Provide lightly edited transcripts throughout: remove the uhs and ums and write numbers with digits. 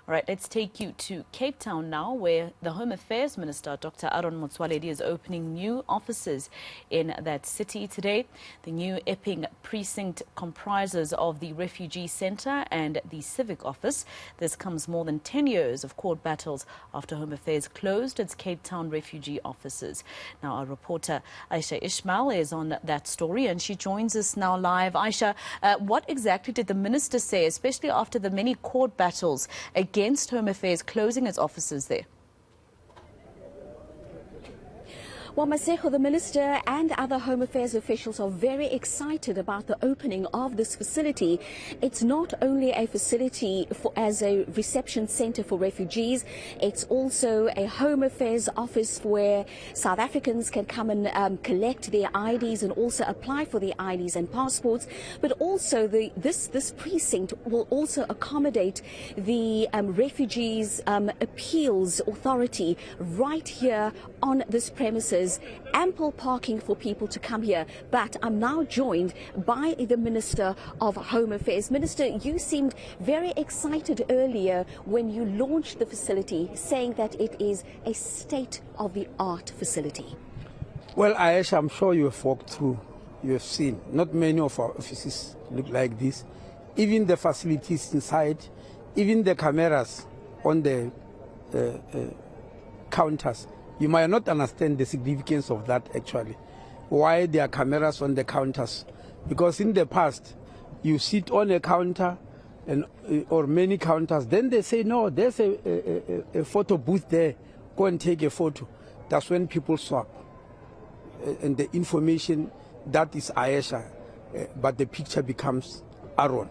All right, let's take you to Cape Town now, where the Home Affairs Minister, Dr. Motsoaledi, is opening new offices in that city today. The new Epping precinct comprises of the Refugee Centre and the Civic Office. This comes more than 10 years of court battles after Home Affairs closed its Cape Town refugee offices. Now, our reporter Aisha Ismail is on that story, and she joins us now live. Aisha, what exactly did the minister say, especially after the many court battles against Home Affairs closing its offices there? Well, Masejo, the Minister and other Home Affairs officials are very excited about the opening of this facility. It's not only a facility as a reception centre for refugees, it's also a Home Affairs office where South Africans can come and collect their IDs and also apply for their IDs and passports. But also this precinct will also accommodate the Refugees Appeals Authority right here on this premises. Ample parking for people to come here, but I'm now joined by the Minister of Home Affairs. Minister, you seemed very excited earlier when you launched the facility, saying that it is a state-of-the-art facility. Well, Ayesha, I'm sure you have walked through, you have seen. Not many of our offices look like this. Even the facilities inside, even the cameras on the counters. You might not understand the significance of that actually. Why there are cameras on the counters? Because in the past, you sit on a counter or many counters, then they say, no, there's a photo booth there, go and take a photo. That's when people swap. And the information, that is Ayesha, but the picture becomes Aaron.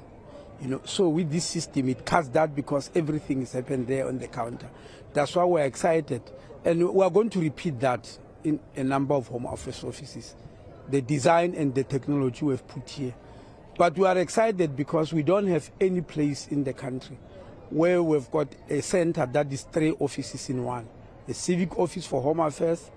So with this system, it cuts that because everything is happening there on the counter. That's why we're excited. And we are going to repeat that in a number of Home Office offices. The design and the technology we've put here. But we are excited because we don't have any place in the country where we've got a center that is 3 offices in one. A Civic Office for Home Affairs,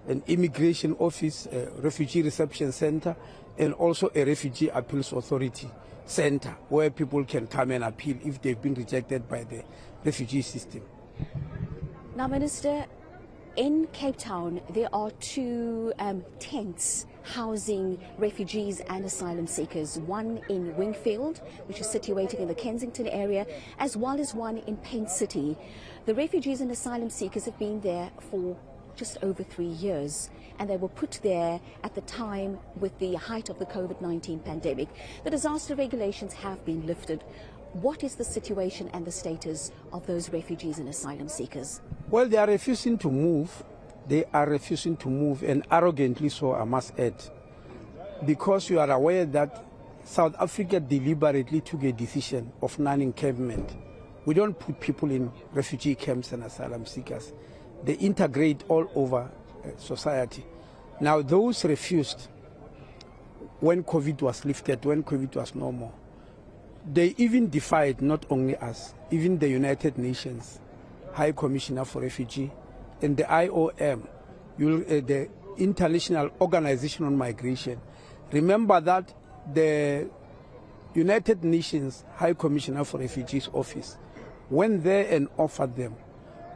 an Immigration Office, a Refugee Reception Center, and also a Refugee Appeals Authority Center where people can come and appeal if they've been rejected by the refugee system. Now, Minister, in Cape Town, there are 2 tents housing refugees and asylum seekers, one in Wingfield, which is situated in the Kensington area, as well as one in Paint City. The refugees and asylum seekers have been there for just over 3 years, and they were put there at the time with the height of the COVID-19 pandemic. The disaster regulations have been lifted. What is the situation and the status of those refugees and asylum seekers? Well, they are refusing to move. They are refusing to move, and arrogantly so, I must add. Because you are aware that South Africa deliberately took a decision of non-encampment. We don't put people in refugee camps and asylum seekers. They integrate all over society. Now, those refused when COVID was lifted, when COVID was normal. They even defied not only us, even the United Nations High Commissioner for Refugee and the IOM, the International Organization on Migration. Remember that the United Nations High Commissioner for Refugees office went there and offered them,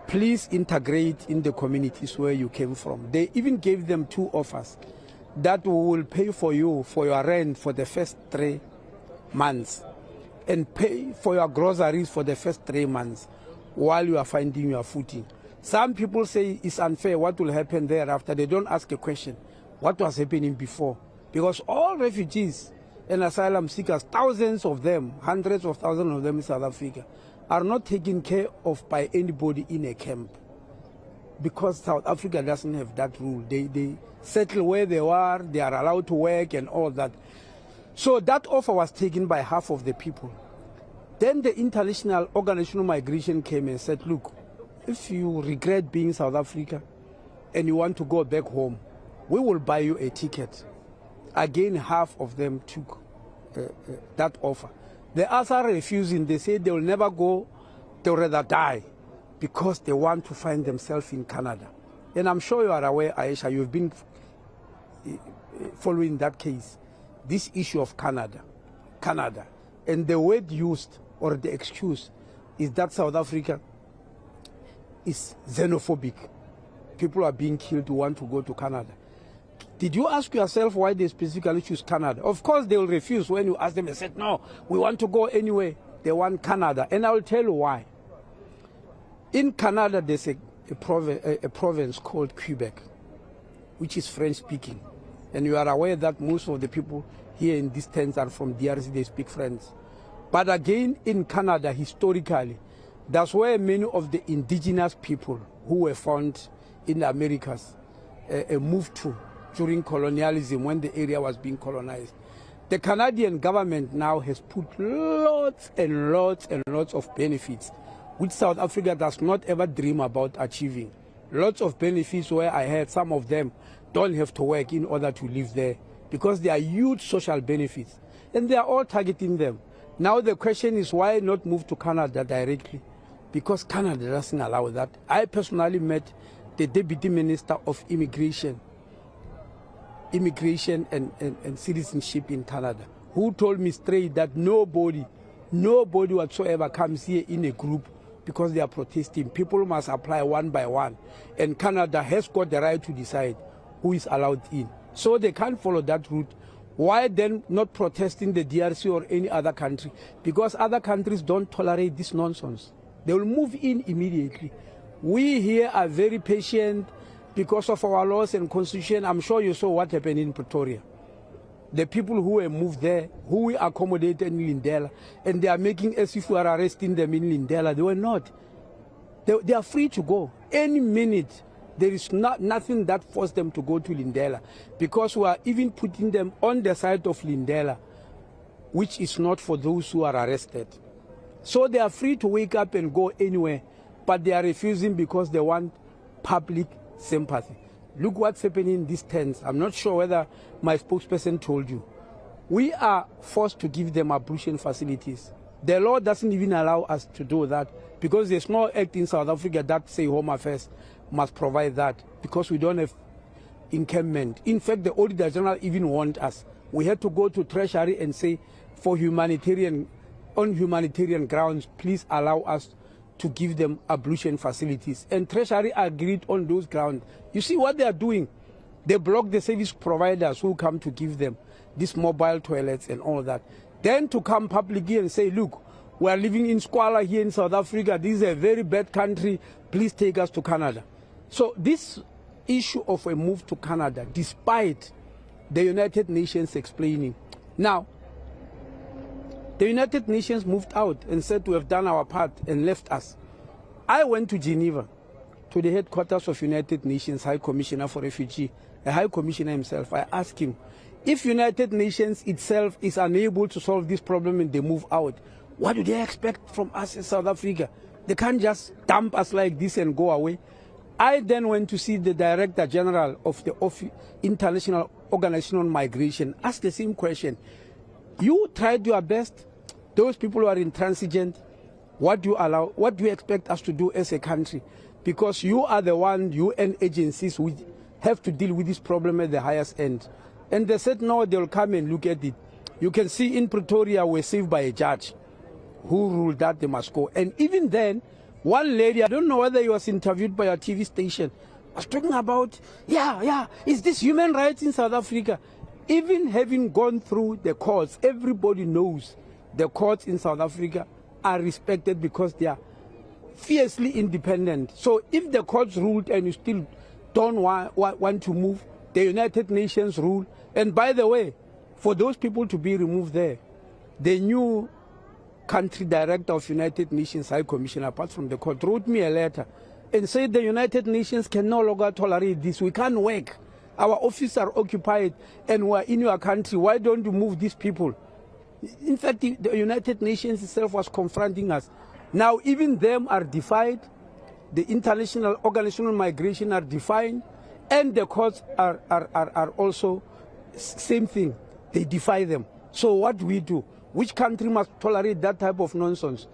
please integrate in the communities where you came from. They even gave them 2 offers that we will pay for you for your rent for the first 3 months. And pay for your groceries for the first 3 months while you are finding your footing. Some people say it's unfair. What will happen thereafter? They don't ask a question. What was happening before? Because all refugees and asylum seekers, thousands of them, hundreds of thousands of them in South Africa, are not taken care of by anybody in a camp. Because South Africa doesn't have that rule. They settle where they are, they are allowed to work and all that. So that offer was taken by half of the people. Then the International Organization of Migration came and said, look, if you regret being South Africa and you want to go back home, we will buy you a ticket. Again, half of them took that offer. The others are refusing. They say they will never go, they will rather die because they want to find themselves in Canada. And I'm sure you are aware, Ayesha, you've been following that case. This issue of Canada, and the word used or the excuse is that South Africa is xenophobic. People are being killed who want to go to Canada. Did you ask yourself why they specifically choose Canada? Of course, they will refuse when you ask them. They said, no, we want to go anywhere. They want Canada. And I will tell you why. In Canada, there's a province called Quebec, which is French-speaking. And you are aware that most of the people here in these tents are from DRC, they speak French. But again, in Canada, historically, that's where many of the indigenous people who were found in the Americas moved to during colonialism when the area was being colonized. The Canadian government now has put lots and lots and lots of benefits, which South Africa does not ever dream about achieving. Lots of benefits where I heard some of them don't have to work in order to live there because they are huge social benefits. And they are all targeting them. Now the question is why not move to Canada directly? Because Canada doesn't allow that. I personally met the Deputy Minister of Immigration and Citizenship in Canada, who told me straight that nobody whatsoever comes here in a group because they are protesting. People must apply one by one. And Canada has got the right to decide who is allowed in. So they can't follow that route. Why then not protesting the DRC or any other country? Because other countries don't tolerate this nonsense. They will move in immediately. We here are very patient because of our laws and constitution. I'm sure you saw what happened in Pretoria. The people who were moved there, who we accommodated in Lindela, and they are making as if we are arresting them in Lindela. They were not. They are free to go. Any minute, there is nothing that forced them to go to Lindela, because we are even putting them on the side of Lindela, which is not for those who are arrested. So they are free to wake up and go anywhere, but they are refusing because they want public sympathy. Look what's happening in these tents. I'm not sure whether my spokesperson told you. We are forced to give them abortion facilities. The law doesn't even allow us to do that because there's no act in South Africa that say Home Affairs must provide that because we don't have encampment. In fact, the Auditor General even warned us. We had to go to Treasury and say, on humanitarian grounds, please allow us to give them ablution facilities. And Treasury agreed on those grounds. You see what they are doing? They block the service providers who come to give them these mobile toilets and all that. Then to come publicly and say, look, we are living in squalor here in South Africa. This is a very bad country. Please take us to Canada. So this issue of a move to Canada, despite the United Nations explaining. Now, the United Nations moved out and said we have done our part and left us. I went to Geneva, to the headquarters of United Nations High Commissioner for Refugee, the High Commissioner himself. I asked him, if United Nations itself is unable to solve this problem and they move out, what do they expect from us in South Africa? They can't just dump us like this and go away. I then went to see the Director General of the International Organization on Migration, asked the same question. You tried your best. Those people who are intransigent, what do you allow? What do you expect us to do as a country? Because you are the one, UN agencies, who have to deal with this problem at the highest end. And they said, no, they'll come and look at it. You can see in Pretoria, we're saved by a judge who ruled that they must go. And even then, one lady, I don't know whether he was interviewed by a TV station, was talking about, is this human rights in South Africa? Even having gone through the courts, everybody knows the courts in South Africa are respected because they are fiercely independent. So if the courts ruled and you still don't want to move, the United Nations rule. And by the way, for those people to be removed there, the new country director of United Nations High Commissioner, apart from the court, wrote me a letter and said the United Nations can no longer tolerate this. We can't work. Our offices are occupied and we're in your country. Why don't you move these people? In fact, the United Nations itself was confronting us. Now even them are defied. The International Organization on Migration are defied. And the courts are also same thing. They defy them. So what do we do? Which country must tolerate that type of nonsense?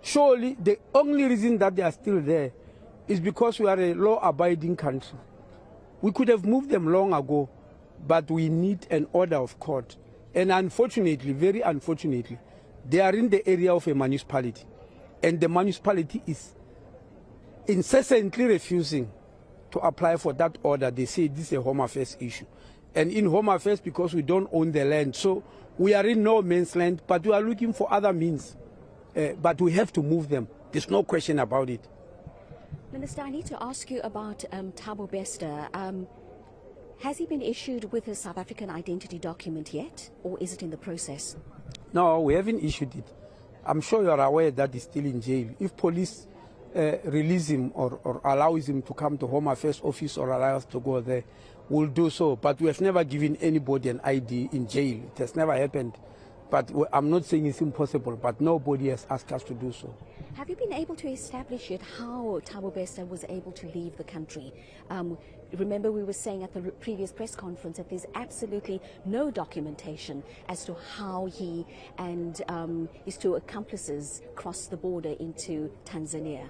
Surely the only reason that they are still there is because we are a law-abiding country. We could have moved them long ago, but we need an order of court. And unfortunately, very unfortunately, they are in the area of a municipality. and the municipality is incessantly refusing to apply for that order. They say this is a Home Affairs issue. And in Home Affairs, because we don't own the land, so we are in no man's land, but we are looking for other means. But we have to move them. There's no question about it. Minister, I need to ask you about Thabo Bester. Has he been issued with a South African identity document yet, or is it in the process? No, we haven't issued it. I'm sure you are aware that he's still in jail. If police release him or allows him to come to Home Affairs office or allow us to go there, we'll do so. But we have never given anybody an ID in jail. It has never happened. But I'm not saying it's impossible, but nobody has asked us to do so. Have you been able to establish yet how Thabo Bester was able to leave the country? Remember, we were saying at the previous press conference that there's absolutely no documentation as to how he and his two accomplices crossed the border into Tanzania.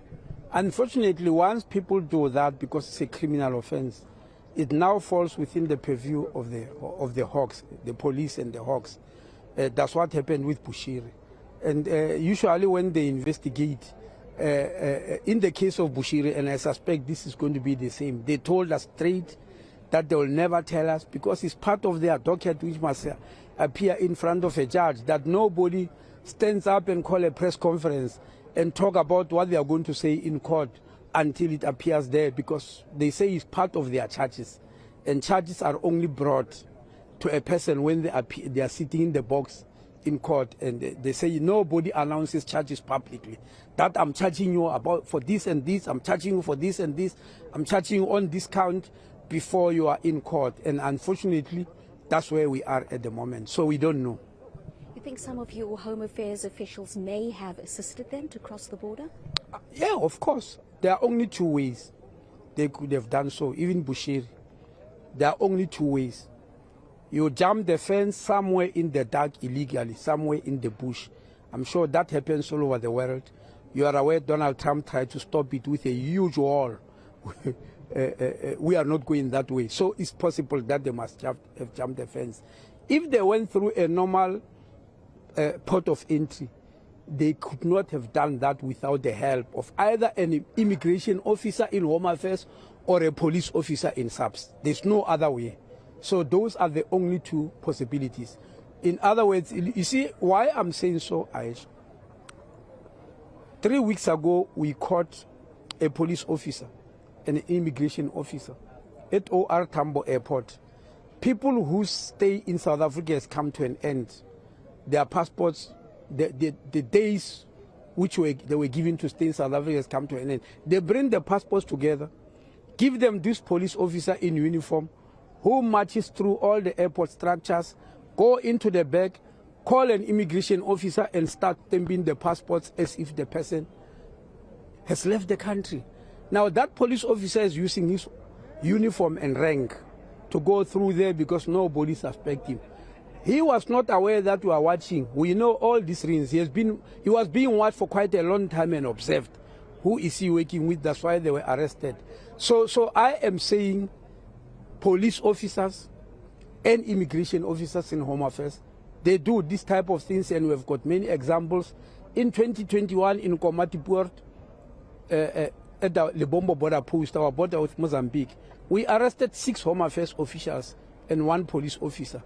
Unfortunately, once people do that, because it's a criminal offense, it now falls within the purview of the Hawks, the police and the Hawks. That's what happened with Bushiri. And usually when they investigate, in the case of Bushiri, and I suspect this is going to be the same, they told us straight that they will never tell us, because it's part of their docket which must appear in front of a judge, that nobody stands up and call a press conference and talk about what they are going to say in court until it appears there, because they say it's part of their charges. And charges are only brought to a person when they are sitting in the box in court, and they say nobody announces charges publicly. That I'm charging you about for this and this, I'm charging you for this and this, I'm charging you on this count before you are in court. And unfortunately, that's where we are at the moment. So we don't know. You think some of your Home Affairs officials may have assisted them to cross the border? Yeah, of course. There are only two ways they could have done so, even Bushiri. There are only two ways. You jump the fence somewhere in the dark illegally, somewhere in the bush. I'm sure that happens all over the world. You are aware Donald Trump tried to stop it with a huge wall. We are not going that way. So it's possible that they must have jumped the fence. If they went through a normal port of entry, they could not have done that without the help of either an immigration officer in Home Affairs or a police officer in SAPS. There's no other way. So those are the only two possibilities. In other words, you see why I'm saying so, Aisha. 3 weeks ago, we caught a police officer and an immigration officer at OR Tambo Airport. People whose stay in South Africa has come to an end. Their passports, the days which they were given to stay in South Africa has come to an end. They bring the passports together, give them this police officer in uniform, who marches through all the airport structures, go into the bag, call an immigration officer and start stamping the passports as if the person has left the country. Now that police officer is using his uniform and rank to go through there because nobody suspects him. He was not aware that we are watching. We know all these rings. He was being watched for quite a long time and observed. Who is he working with? That's why they were arrested. So I am saying police officers and immigration officers in Home Affairs, they do this type of things, and we've got many examples. In 2021 in Komatipoort, at the Lebombo border post, our border with Mozambique, we arrested 6 Home Affairs officials and 1 police officer,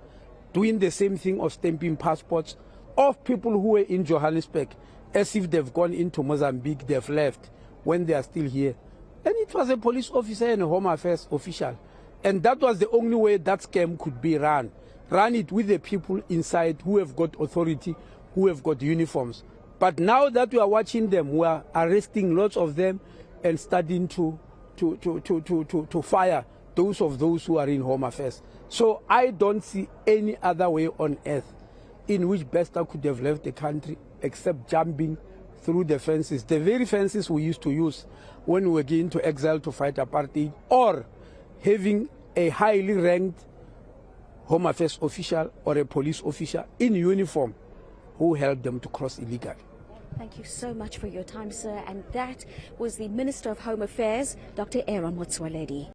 doing the same thing of stamping passports of people who were in Johannesburg, as if they've gone into Mozambique, they've left, when they are still here. And it was a police officer and a Home Affairs official. And that was the only way that scam could be run. Run it with the people inside who have got authority, who have got uniforms. But now that we are watching them, we are arresting lots of them and starting to fire those who are in Home Affairs. So I don't see any other way on earth in which Bester could have left the country except jumping through the fences, the very fences we used to use when we were going to exile to fight apartheid, or having a highly ranked Home Affairs official or a police officer in uniform who helped them to cross illegally. Thank you so much for your time, sir. And that was the Minister of Home Affairs, Dr. Motsoaledi.